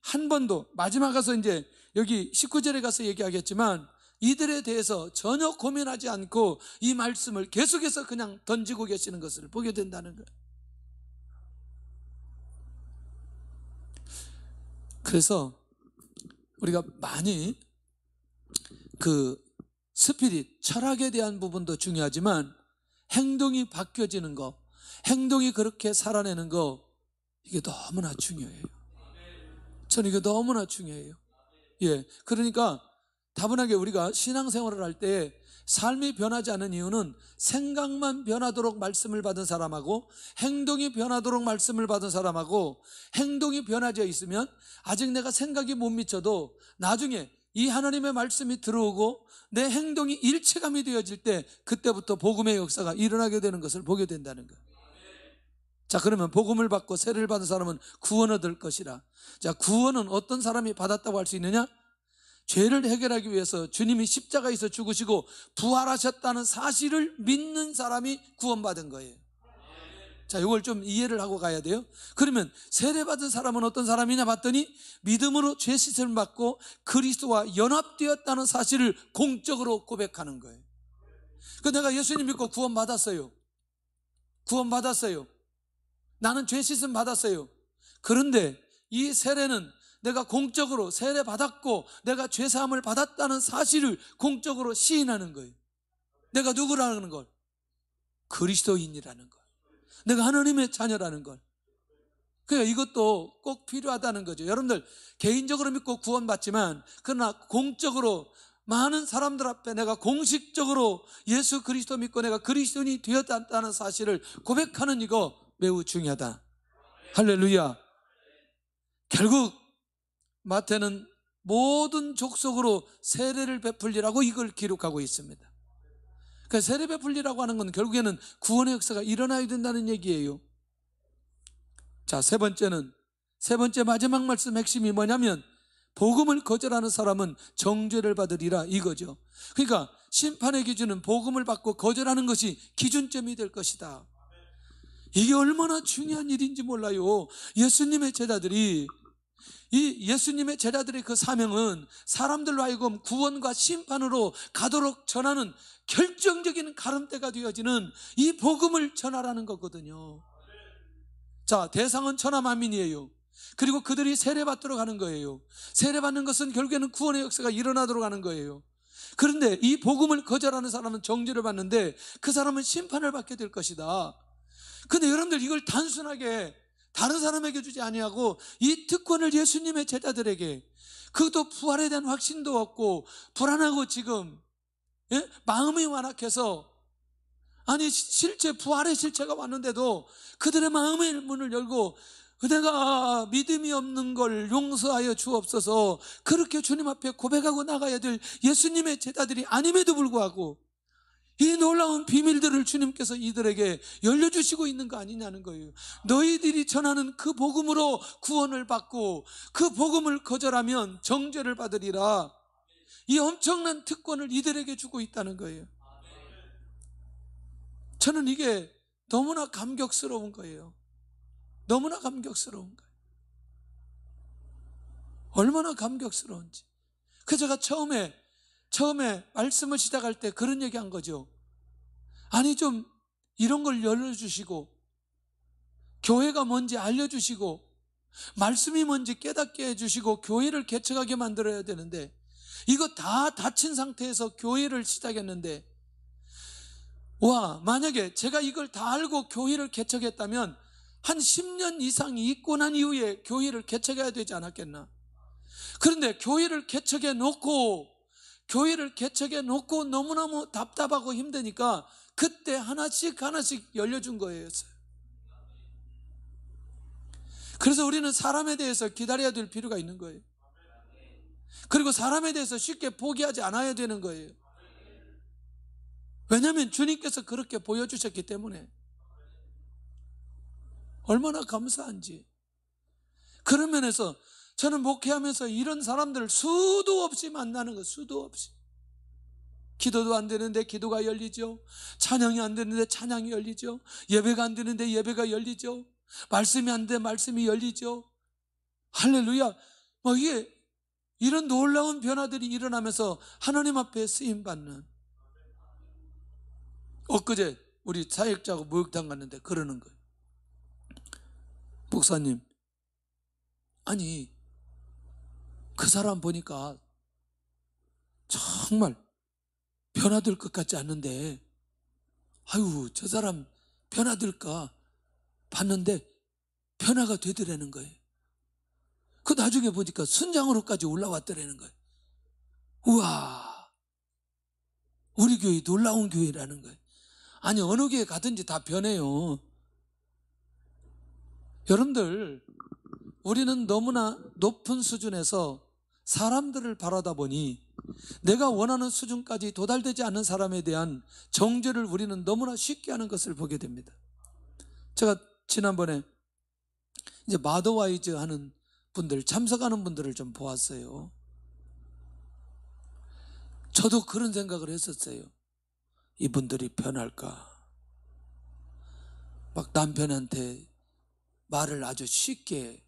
한 번도, 마지막 가서 이제 여기 19절에 가서 얘기하겠지만 이들에 대해서 전혀 고민하지 않고 이 말씀을 계속해서 그냥 던지고 계시는 것을 보게 된다는 거예요. 그래서 우리가 많이 그 스피릿, 철학에 대한 부분도 중요하지만 행동이 바뀌어지는 거, 행동이 그렇게 살아내는 거, 이게 너무나 중요해요. 저는 이게 너무나 중요해요. 예, 그러니까 다분하게 우리가 신앙생활을 할 때 삶이 변하지 않은 이유는 생각만 변하도록 말씀을 받은 사람하고 행동이 변하도록 말씀을 받은 사람하고, 행동이 변화되어 있으면 아직 내가 생각이 못 미쳐도 나중에 이 하나님의 말씀이 들어오고 내 행동이 일체감이 되어질 때 그때부터 복음의 역사가 일어나게 되는 것을 보게 된다는 거예요. 자, 그러면 복음을 받고 세례를 받은 사람은 구원 얻을 것이라. 자, 구원은 어떤 사람이 받았다고 할 수 있느냐? 죄를 해결하기 위해서 주님이 십자가에서 죽으시고 부활하셨다는 사실을 믿는 사람이 구원받은 거예요. 자, 이걸 좀 이해를 하고 가야 돼요. 그러면 세례받은 사람은 어떤 사람이냐 봤더니 믿음으로 죄 씻음을 받고 그리스도와 연합되었다는 사실을 공적으로 고백하는 거예요. 그 내가 예수님 믿고 구원받았어요. 나는 죄 씻음 받았어요. 그런데 이 세례는 내가 공적으로 세례 받았고 내가 죄 사함을 받았다는 사실을 공적으로 시인하는 거예요. 내가 누구라는 걸, 그리스도인이라는 걸, 내가 하나님의 자녀라는 걸. 그러니까 이것도 꼭 필요하다는 거죠. 여러분들 개인적으로 믿고 구원받지만 그러나 공적으로 많은 사람들 앞에 내가 공식적으로 예수 그리스도 믿고 내가 그리스도인이 되었다는 사실을 고백하는 이거 매우 중요하다. 할렐루야. 결국 마태는 모든 족속으로 세례를 베풀리라고 이걸 기록하고 있습니다. 그러니까 세례 베풀리라고 하는 건 결국에는 구원의 역사가 일어나야 된다는 얘기예요. 자, 세 번째 마지막 말씀 핵심이 뭐냐면 복음을 거절하는 사람은 정죄를 받으리라, 이거죠. 그러니까 심판의 기준은 복음을 받고 거절하는 것이 기준점이 될 것이다. 이게 얼마나 중요한 일인지 몰라요. 예수님의 제자들의 그 사명은 사람들로 하여금 구원과 심판으로 가도록 전하는 결정적인 가름대가 되어지는 이 복음을 전하라는 거거든요. 자, 대상은 천하 만민이에요. 그리고 그들이 세례받도록 하는 거예요. 세례받는 것은 결국에는 구원의 역사가 일어나도록 하는 거예요. 그런데 이 복음을 거절하는 사람은 정죄를 받는데 그 사람은 심판을 받게 될 것이다. 근데 여러분들 이걸 단순하게 다른 사람에게 주지 아니하고 이 특권을 예수님의 제자들에게, 그것도 부활에 대한 확신도 없고 불안하고 지금 마음이 완악해서, 아니 실제 부활의 실체가 왔는데도 그들의 마음의 문을 열고 내가 믿음이 없는 걸 용서하여 주옵소서, 그렇게 주님 앞에 고백하고 나가야 될 예수님의 제자들이 아님에도 불구하고 이 놀라운 비밀들을 주님께서 이들에게 열려주시고 있는 거 아니냐는 거예요. 너희들이 전하는 그 복음으로 구원을 받고 그 복음을 거절하면 정죄를 받으리라. 이 엄청난 특권을 이들에게 주고 있다는 거예요. 저는 이게 너무나 감격스러운 거예요. 너무나 감격스러운 거예요. 얼마나 감격스러운지. 그래서 제가 처음에 말씀을 시작할 때 그런 얘기 한 거죠. 아니 좀 이런 걸 열어주시고 교회가 뭔지 알려주시고 말씀이 뭔지 깨닫게 해주시고 교회를 개척하게 만들어야 되는데 이거 다 닫힌 상태에서 교회를 시작했는데 와, 만약에 제가 이걸 다 알고 교회를 개척했다면 한 10년 이상이 있고 난 이후에 교회를 개척해야 되지 않았겠나. 그런데 교회를 개척해 놓고 너무너무 답답하고 힘드니까 그때 하나씩 열려준 거예요. 그래서 우리는 사람에 대해서 기다려야 될 필요가 있는 거예요. 그리고 사람에 대해서 쉽게 포기하지 않아야 되는 거예요. 왜냐하면 주님께서 그렇게 보여주셨기 때문에. 얼마나 감사한지. 그런 면에서 저는 목회하면서 이런 사람들을 수도 없이 만나는 거, 수도 없이. 기도도 안 되는데 기도가 열리죠. 찬양이 안 되는데 찬양이 열리죠. 예배가 안 되는데 예배가 열리죠. 말씀이 안 돼 말씀이 열리죠. 할렐루야. 이게 이런 놀라운 변화들이 일어나면서 하나님 앞에 쓰임받는. 엊그제 우리 사역자하고 목욕탕 갔는데 그러는 거예요. 목사님, 아니 그 사람 보니까 정말 변화될 것 같지 않는데 아유 저 사람 변화될까 봤는데 변화가 되더라는 거예요. 그 나중에 보니까 순장으로까지 올라왔더라는 거예요. 우와, 우리 교회 놀라운 교회라는 거예요. 아니 어느 교회 가든지 다 변해요. 여러분들, 우리는 너무나 높은 수준에서 사람들을 바라다 보니 내가 원하는 수준까지 도달되지 않는 사람에 대한 정죄를 우리는 너무나 쉽게 하는 것을 보게 됩니다. 제가 지난번에 이제 마더와이즈 하는 분들, 참석하는 분들을 좀 보았어요. 저도 그런 생각을 했었어요. 이분들이 변할까? 막 남편한테 말을 아주 쉽게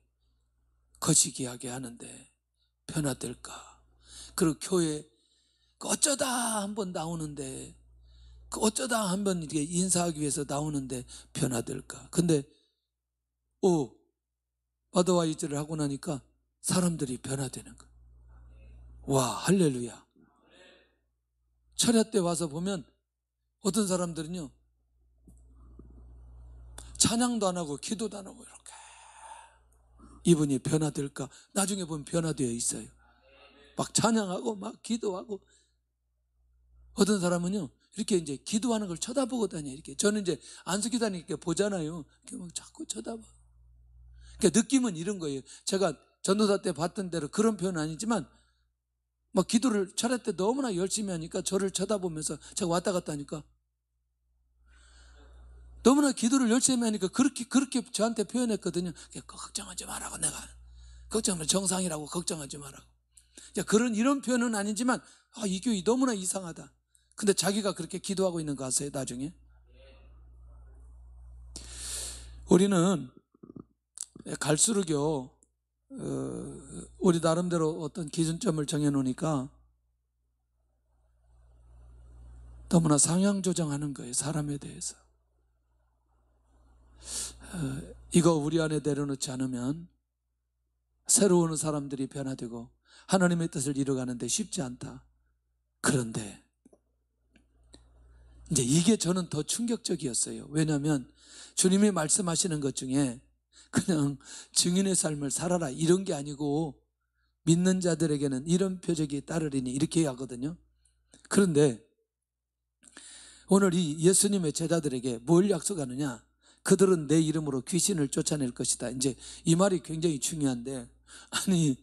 거시기하게 하는데 변화될까? 그리고 교회 어쩌다 한번 나오는데 어쩌다 한번 이렇게 인사하기 위해서 나오는데 변화될까? 근데 마더와이즈를 하고 나니까 사람들이 변화되는 거예요. 와, 할렐루야. 철야 때 와서 보면 어떤 사람들은요 찬양도 안 하고 기도도 안 하고 이렇게 이분이 변화될까? 나중에 보면 변화되어 있어요. 막 찬양하고 막 기도하고. 어떤 사람은요 이렇게 이제 기도하는 걸 쳐다보고 다녀요. 이렇게 저는 이제 안수기 다니니까 보잖아요. 이렇게 막 자꾸 쳐다봐. 그러니까 느낌은 이런 거예요. 제가 전도사 때 봤던 대로 그런 표현은 아니지만 막 기도를 철야 때 너무나 열심히 하니까 저를 쳐다보면서 제가 왔다 갔다 하니까 너무나 기도를 열심히 하니까 그렇게 저한테 표현했거든요. 걱정하지 말라고, 내가 걱정하면 정상이라고, 걱정하지 말라고. 그런 이런 표현은 아니지만 이 교회 너무나 이상하다. 근데 자기가 그렇게 기도하고 있는 거 아세요? 나중에 우리는 갈수록요 우리 나름대로 어떤 기준점을 정해놓으니까 너무나 상향 조정하는 거예요. 사람에 대해서. 이거 우리 안에 내려놓지 않으면 새로 오는 사람들이 변화되고 하나님의 뜻을 이루어가는데 쉽지 않다. 그런데 이제 이게 저는 더 충격적이었어요. 왜냐하면 주님이 말씀하시는 것 중에 그냥 증인의 삶을 살아라 이런 게 아니고 믿는 자들에게는 이런 표적이 따르리니 이렇게 하거든요. 그런데 오늘 이 예수님의 제자들에게 뭘 약속하느냐? 그들은 내 이름으로 귀신을 쫓아낼 것이다. 이제 이 말이 굉장히 중요한데, 아니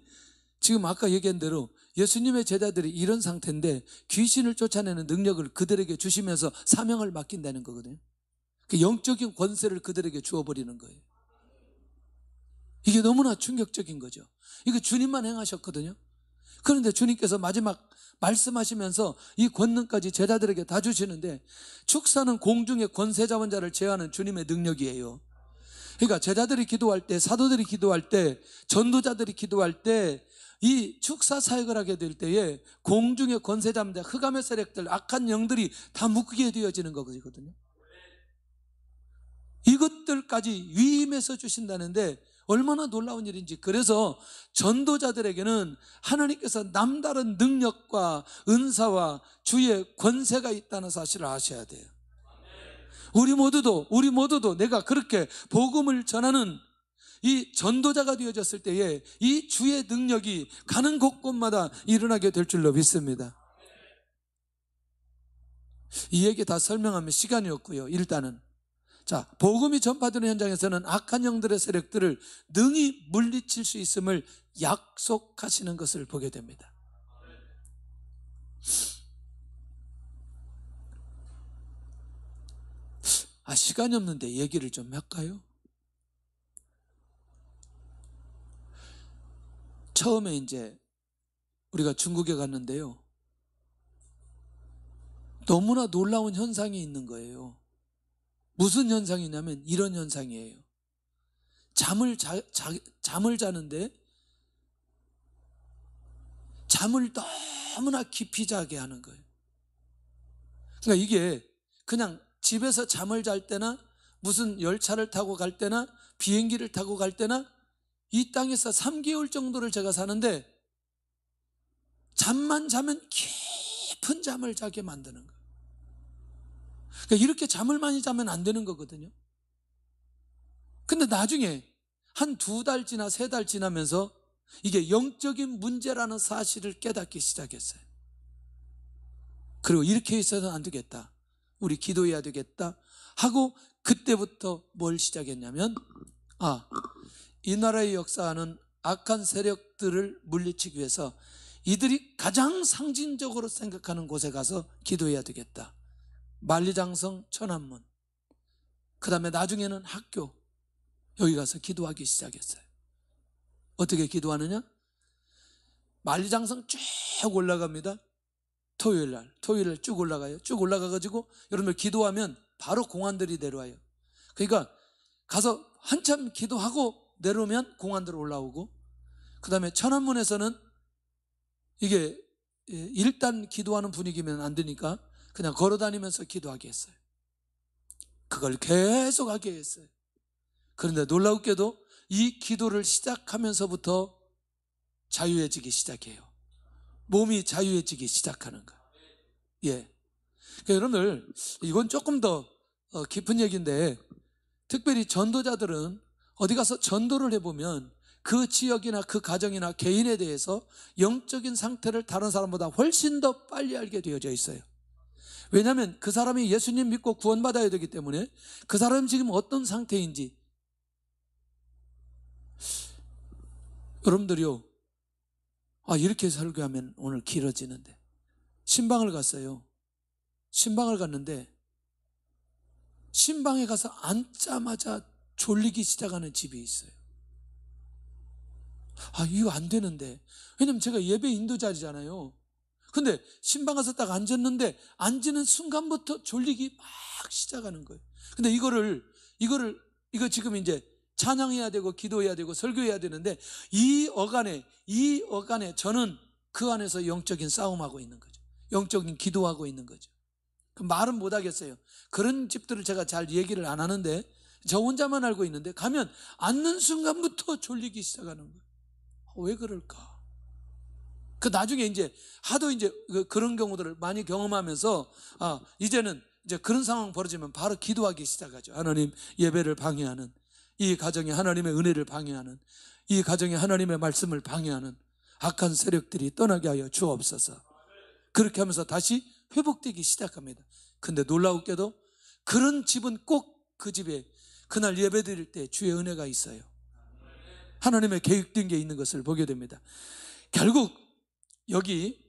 지금 아까 얘기한 대로 예수님의 제자들이 이런 상태인데 귀신을 쫓아내는 능력을 그들에게 주시면서 사명을 맡긴다는 거거든요. 그 영적인 권세를 그들에게 주어버리는 거예요. 이게 너무나 충격적인 거죠. 이거 주님만 행하셨거든요. 그런데 주님께서 마지막 말씀하시면서 이 권능까지 제자들에게 다 주시는데, 축사는 공중의 권세 잡은 자를 제어하는 주님의 능력이에요. 그러니까 제자들이 기도할 때, 사도들이 기도할 때, 전도자들이 기도할 때, 이 축사 사역을 하게 될 때에 공중의 권세 잡은 자, 흑암의 세력들, 악한 영들이 다 묶이게 되어지는 거거든요. 이것들까지 위임해서 주신다는데 얼마나 놀라운 일인지. 그래서 전도자들에게는 하나님께서 남다른 능력과 은사와 주의 권세가 있다는 사실을 아셔야 돼요. 우리 모두도 내가 그렇게 복음을 전하는 이 전도자가 되어졌을 때에 이 주의 능력이 가는 곳곳마다 일어나게 될 줄로 믿습니다. 이 얘기 다 설명하면 시간이 없고요. 일단은 자, 복음이 전파되는 현장에서는 악한 영들의 세력들을 능히 물리칠 수 있음을 약속하시는 것을 보게 됩니다. 시간이 없는데 얘기를 좀 할까요? 처음에 이제 우리가 중국에 갔는데요, 너무나 놀라운 현상이 있는 거예요. 무슨 현상이냐면 이런 현상이에요. 잠을 자는데 잠을 너무나 깊이 자게 하는 거예요. 그러니까 이게 그냥 집에서 잠을 잘 때나 무슨 열차를 타고 갈 때나 비행기를 타고 갈 때나 이 땅에서 3개월 정도를 제가 사는데 잠만 자면 깊은 잠을 자게 만드는 거예요. 그러니까 이렇게 잠을 많이 자면 안 되는 거거든요. 근데 나중에 한 2달 지나 3달 지나면서 이게 영적인 문제라는 사실을 깨닫기 시작했어요. 그리고 이렇게 있어서는 안 되겠다, 우리 기도해야 되겠다 하고 그때부터 뭘 시작했냐면 이 나라의 역사하는 악한 세력들을 물리치기 위해서 이들이 가장 상징적으로 생각하는 곳에 가서 기도해야 되겠다. 만리장성, 천안문, 그 다음에 나중에는 학교, 여기 가서 기도하기 시작했어요. 어떻게 기도하느냐? 만리장성 쭉 올라갑니다. 토요일날 쭉 올라가요. 쭉 올라가가지고 여러분들 기도하면 바로 공안들이 내려와요. 그러니까 가서 한참 기도하고 내려오면 공안들 올라오고, 그 다음에 천안문에서는 이게 일단 기도하는 분위기면 안 되니까 그냥 걸어다니면서 기도하게 했어요. 그걸 계속 하게 했어요. 그런데 놀랍게도 이 기도를 시작하면서부터 자유해지기 시작해요. 몸이 자유해지기 시작하는 거예요. 예. 그러니까 여러분들, 이건 조금 더 깊은 얘기인데, 특별히 전도자들은 어디 가서 전도를 해보면 그 지역이나 그 가정이나 개인에 대해서 영적인 상태를 다른 사람보다 훨씬 더 빨리 알게 되어져 있어요. 왜냐하면 그 사람이 예수님 믿고 구원받아야 되기 때문에 그 사람이 지금 어떤 상태인지. 여러분들이요, 이렇게 설교하면 오늘 길어지는데, 신방을 갔어요. 신방을 갔는데 신방에 가서 앉자마자 졸리기 시작하는 집이 있어요. 이거 안 되는데, 왜냐면 제가 예배 인도자잖아요. 근데 신방 가서 딱 앉았는데 앉는 순간부터 졸리기 막 시작하는 거예요. 근데 이거 지금 이제 찬양해야 되고 기도해야 되고 설교해야 되는데 이 어간에 저는 그 안에서 영적인 싸움하고 있는 거죠. 영적인 기도하고 있는 거죠. 말은 못 하겠어요. 그런 집들을 제가 잘 얘기를 안 하는데 저 혼자만 알고 있는데 가면 앉는 순간부터 졸리기 시작하는 거예요. 왜 그럴까? 나중에 이제 하도 이제 그런 경우들을 많이 경험하면서 이제는 이제 그런 상황 벌어지면 바로 기도하기 시작하죠. 하나님, 예배를 방해하는, 이 가정에 하나님의 은혜를 방해하는, 이 가정에 하나님의 말씀을 방해하는 악한 세력들이 떠나게 하여 주옵소서. 그렇게 하면서 다시 회복되기 시작합니다. 근데 놀라웠게도 그런 집은 꼭 그 집에 그날 예배 드릴 때 주의 은혜가 있어요. 하나님의 계획된 게 있는 것을 보게 됩니다. 결국 여기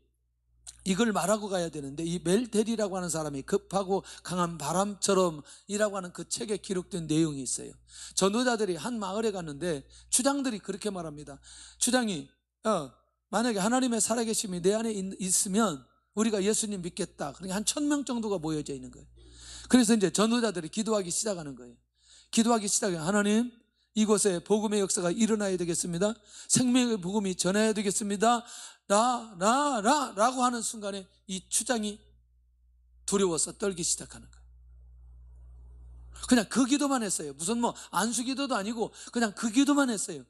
이걸 말하고 가야 되는데, 이 멜텔이라고 하는 사람이 급하고 강한 바람처럼 이라고 하는 그 책에 기록된 내용이 있어요. 전도자들이 한 마을에 갔는데 추장들이 그렇게 말합니다. 추장이 만약에 하나님의 살아계심이 내 안에 있으면 우리가 예수님 믿겠다. 그러니까 한 1000명 정도가 모여져 있는 거예요. 그래서 이제 전도자들이 기도하기 시작하는 거예요. 기도하기 시작해요. 하나님, 이곳에 복음의 역사가 일어나야 되겠습니다. 생명의 복음이 전해야 되겠습니다. 라고 하는 순간에 이 추장이 두려워서 떨기 시작하는 거예요. 그냥 그 기도만 했어요. 무슨 뭐 안수 기도도 아니고 그냥 그 기도만 했어요.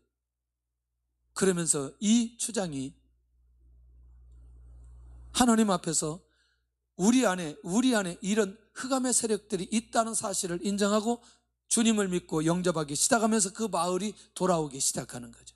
그러면서 이 추장이 하나님 앞에서 우리 안에 이런 흑암의 세력들이 있다는 사실을 인정하고 주님을 믿고 영접하기 시작하면서 그 마을이 돌아오기 시작하는 거죠.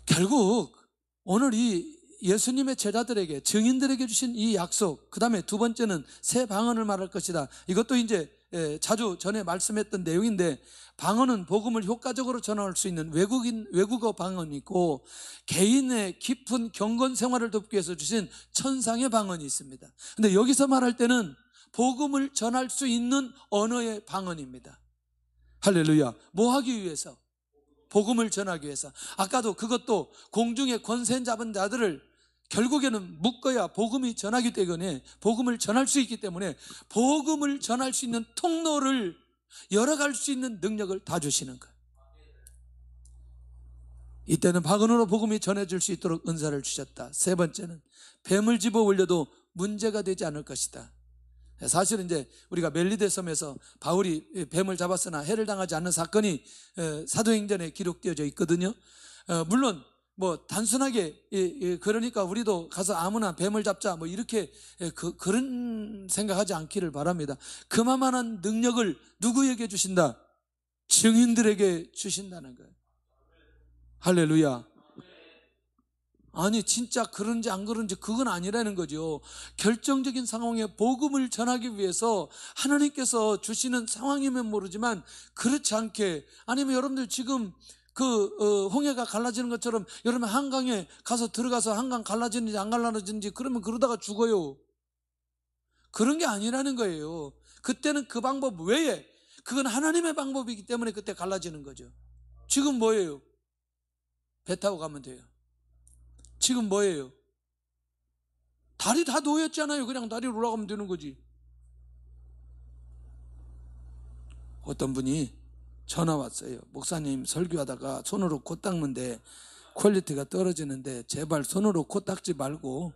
결국 오늘 이 예수님의 제자들에게, 증인들에게 주신 이 약속, 그 다음에 두 번째는 새 방언을 말할 것이다. 이것도 이제 자주 전에 말씀했던 내용인데, 방언은 복음을 효과적으로 전할 수 있는 외국어 방언이 있고, 개인의 깊은 경건 생활을 돕기 위해서 주신 천상의 방언이 있습니다. 근데 여기서 말할 때는 복음을 전할 수 있는 언어의 방언입니다. 할렐루야. 뭐 하기 위해서? 복음을 전하기 위해서. 아까도 그것도 공중에 권세 잡은 자들을 결국에는 묶어야 복음이 전하기 때문에, 복음을 전할 수 있기 때문에 복음을 전할 수 있는 통로를 열어갈 수 있는 능력을 다 주시는 거예요. 이때는 방언으로 복음이 전해질 수 있도록 은사를 주셨다. 세 번째는 뱀을 집어 올려도 문제가 되지 않을 것이다. 사실은 이제 우리가 멜리데 섬에서 바울이 뱀을 잡았으나 해를 당하지 않는 사건이 사도행전에 기록되어져 있거든요. 물론 뭐 단순하게 그러니까 우리도 가서 아무나 뱀을 잡자 뭐 이렇게 그런 생각하지 않기를 바랍니다. 그만한 능력을 누구에게 주신다? 증인들에게 주신다는 거예요. 할렐루야. 아니 진짜 그런지 안 그런지 그건 아니라는 거죠. 결정적인 상황에 복음을 전하기 위해서 하나님께서 주시는 상황이면 모르지만, 그렇지 않게, 아니면 여러분들 지금 홍해가 갈라지는 것처럼 여러분 한강에 가서 들어가서 한강 갈라지는지 안 갈라지는지 그러면 그러다가 죽어요. 그런 게 아니라는 거예요. 그때는 그 방법 외에, 그건 하나님의 방법이기 때문에 그때 갈라지는 거죠. 지금 뭐예요? 배 타고 가면 돼요. 지금 뭐예요? 다리 다 놓였잖아요. 그냥 다리로 올라가면 되는 거지. 어떤 분이 전화 왔어요. 목사님 설교하다가 손으로 코 닦는데 퀄리티가 떨어지는데 제발 손으로 코 닦지 말고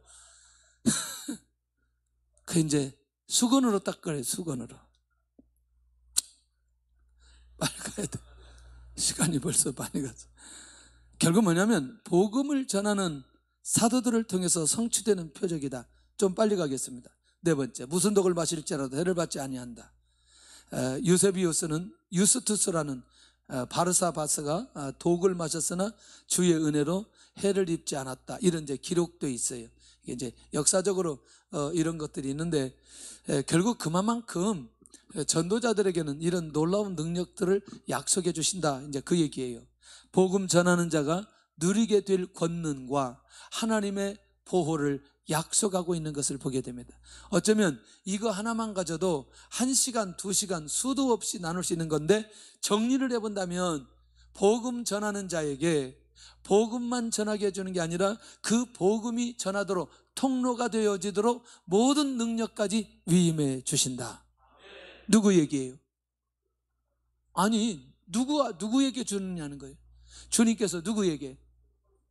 그 이제 수건으로 닦으래. 수건으로. 빨리 가야 돼. 시간이 벌써 많이 갔어. 결국 뭐냐면 복음을 전하는 사도들을 통해서 성취되는 표적이다. 좀 빨리 가겠습니다. 네 번째, 무슨 독을 마실지라도 해를 받지 아니한다. 유스투스라는 바르사바스가 독을 마셨으나 주의 은혜로 해를 입지 않았다. 이런 이제 기록도 있어요. 이게 이제 역사적으로 이런 것들이 있는데, 결국 그만큼 전도자들에게는 이런 놀라운 능력들을 약속해 주신다. 이제 그 얘기예요. 복음 전하는 자가 누리게 될 권능과 하나님의 보호를 약속하고 있는 것을 보게 됩니다. 어쩌면 이거 하나만 가져도 1시간, 2시간 수도 없이 나눌 수 있는 건데, 정리를 해본다면 복음 전하는 자에게 복음만 전하게 해주는 게 아니라 그 복음이 전하도록 통로가 되어지도록 모든 능력까지 위임해 주신다. 누구 얘기예요? 아니 누구에게 주느냐는 거예요. 주님께서 누구에게?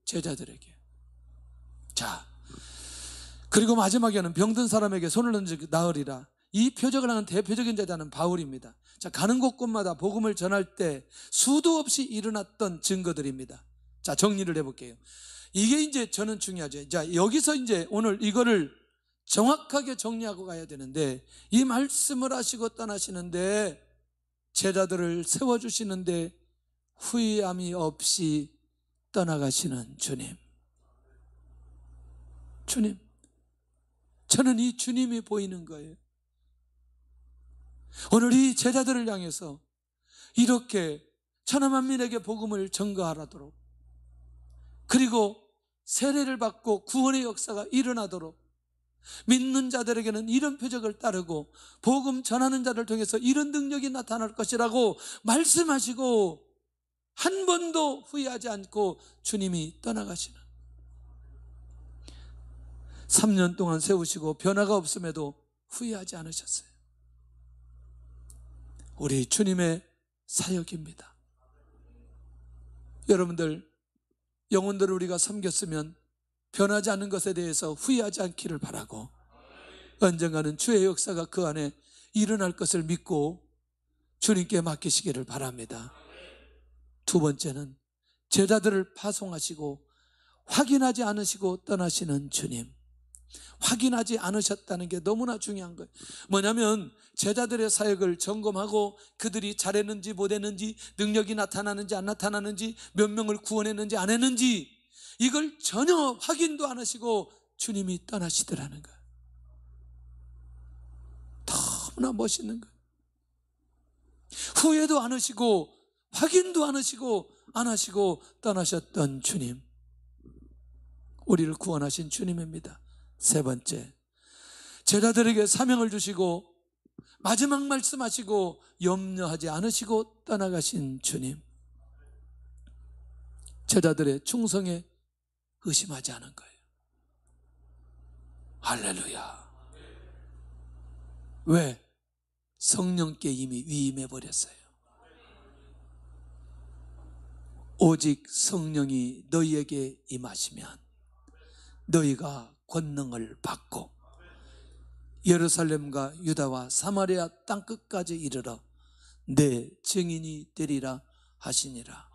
제자들에게. 자, 그리고 마지막에는 병든 사람에게 손을 얹어 나으리라. 이 표적을 하는 대표적인 제자는 바울입니다. 자, 가는 곳곳마다 복음을 전할 때 수도 없이 일어났던 증거들입니다. 자, 정리를 해볼게요. 이게 이제 저는 중요하죠. 자, 여기서 이제 오늘 이거를 정확하게 정리하고 가야 되는데, 이 말씀을 하시고 떠나시는데 제자들을 세워주시는데 후회함이 없이 떠나가시는 주님. 주님, 저는 이 주님이 보이는 거예요. 오늘 이 제자들을 향해서 이렇게 천하만민에게 복음을 전가하도록, 그리고 세례를 받고 구원의 역사가 일어나도록, 믿는 자들에게는 이런 표적을 따르고 복음 전하는 자를 통해서 이런 능력이 나타날 것이라고 말씀하시고 한 번도 후회하지 않고 주님이 떠나가시는, 3년 동안 세우시고 변화가 없음에도 후회하지 않으셨어요. 우리 주님의 사역입니다. 여러분들, 영혼들을 우리가 섬겼으면 변하지 않는 것에 대해서 후회하지 않기를 바라고, 언젠가는 주의 역사가 그 안에 일어날 것을 믿고 주님께 맡기시기를 바랍니다. 두 번째는 제자들을 파송하시고 확인하지 않으시고 떠나시는 주님. 확인하지 않으셨다는 게 너무나 중요한 거예요. 뭐냐면 제자들의 사역을 점검하고 그들이 잘했는지 못했는지, 능력이 나타나는지 안 나타나는지, 몇 명을 구원했는지 안 했는지, 이걸 전혀 확인도 안 하시고 주님이 떠나시더라는 거예요. 너무나 멋있는 거예요. 후회도 안 하시고 확인도 안 하시고 떠나셨던 주님, 우리를 구원하신 주님입니다. 세 번째, 제자들에게 사명을 주시고 마지막 말씀하시고 염려하지 않으시고 떠나가신 주님, 제자들의 충성에 의심하지 않은 거예요. 할렐루야. 왜? 성령께 이미 위임해 버렸어요. 오직 성령이 너희에게 임하시면 너희가 권능을 받고 예루살렘과 유다와 사마리아 땅끝까지 이르러 내 증인이 되리라 하시니라.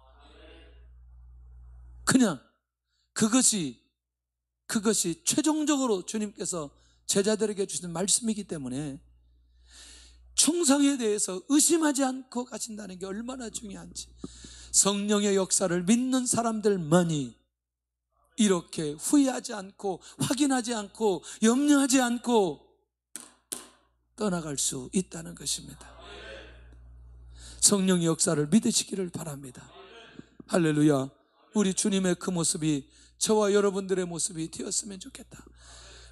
그냥 그것이 최종적으로 주님께서 제자들에게 주신 말씀이기 때문에 충성에 대해서 의심하지 않고 가신다는 게 얼마나 중요한지, 성령의 역사를 믿는 사람들만이 이렇게 후회하지 않고 확인하지 않고 염려하지 않고 떠나갈 수 있다는 것입니다. 성령의 역사를 믿으시기를 바랍니다. 할렐루야. 우리 주님의 그 모습이 저와 여러분들의 모습이 되었으면 좋겠다.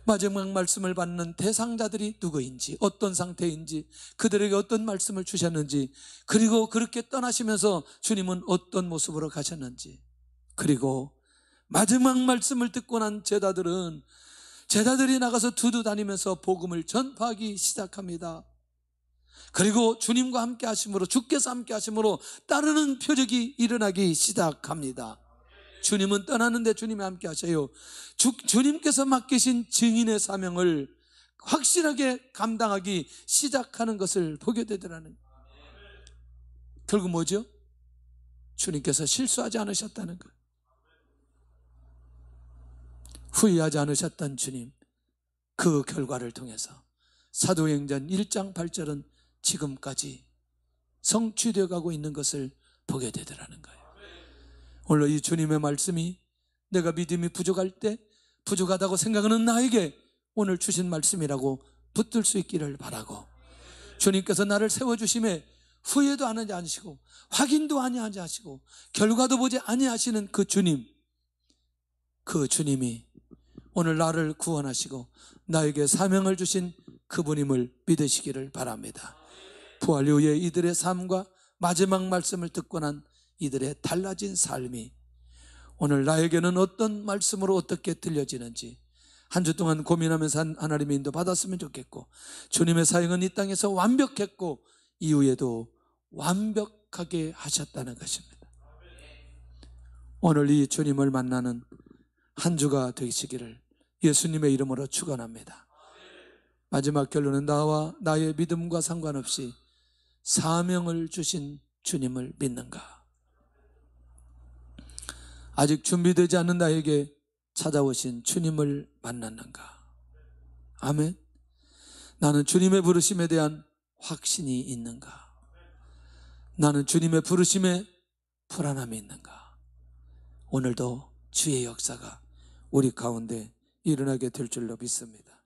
마지막 말씀을 받는 대상자들이 누구인지, 어떤 상태인지, 그들에게 어떤 말씀을 주셨는지, 그리고 그렇게 떠나시면서 주님은 어떤 모습으로 가셨는지, 그리고 마지막 말씀을 듣고 난 제자들이 나가서 두루 다니면서 복음을 전파하기 시작합니다. 그리고 주님과 함께 하심으로, 주께서 함께 하심으로 따르는 표적이 일어나기 시작합니다. 주님은 떠나는데 주님이 함께 하셔요. 주님께서 맡기신 증인의 사명을 확실하게 감당하기 시작하는 것을 보게 되더라는 거예요. 결국 뭐죠? 주님께서 실수하지 않으셨다는 거예요. 후회하지 않으셨던 주님, 그 결과를 통해서 사도행전 1장 8절은 지금까지 성취되어 가고 있는 것을 보게 되더라는 거예요. 오늘 이 주님의 말씀이 내가 믿음이 부족할 때 부족하다고 생각하는 나에게 오늘 주신 말씀이라고 붙들 수 있기를 바라고, 주님께서 나를 세워주심에 후회도 하지 않으시고 확인도 하지 않으시고 결과도 보지 아니하시는 그 주님이 오늘 나를 구원하시고 나에게 사명을 주신 그분임을 믿으시기를 바랍니다. 부활 이후에 이들의 삶과 마지막 말씀을 듣고 난 이들의 달라진 삶이 오늘 나에게는 어떤 말씀으로 어떻게 들려지는지 한 주 동안 고민하면서 하나님의 인도 받았으면 좋겠고, 주님의 사역은 이 땅에서 완벽했고 이후에도 완벽하게 하셨다는 것입니다. 오늘 이 주님을 만나는 한 주가 되시기를 예수님의 이름으로 축원합니다. 마지막 결론은 나와 나의 믿음과 상관없이 사명을 주신 주님을 믿는가? 아직 준비되지 않은 나에게 찾아오신 주님을 만났는가? 아멘. 나는 주님의 부르심에 대한 확신이 있는가? 나는 주님의 부르심에 불안함이 있는가? 오늘도 주의 역사가 우리 가운데 일어나게 될 줄로 믿습니다.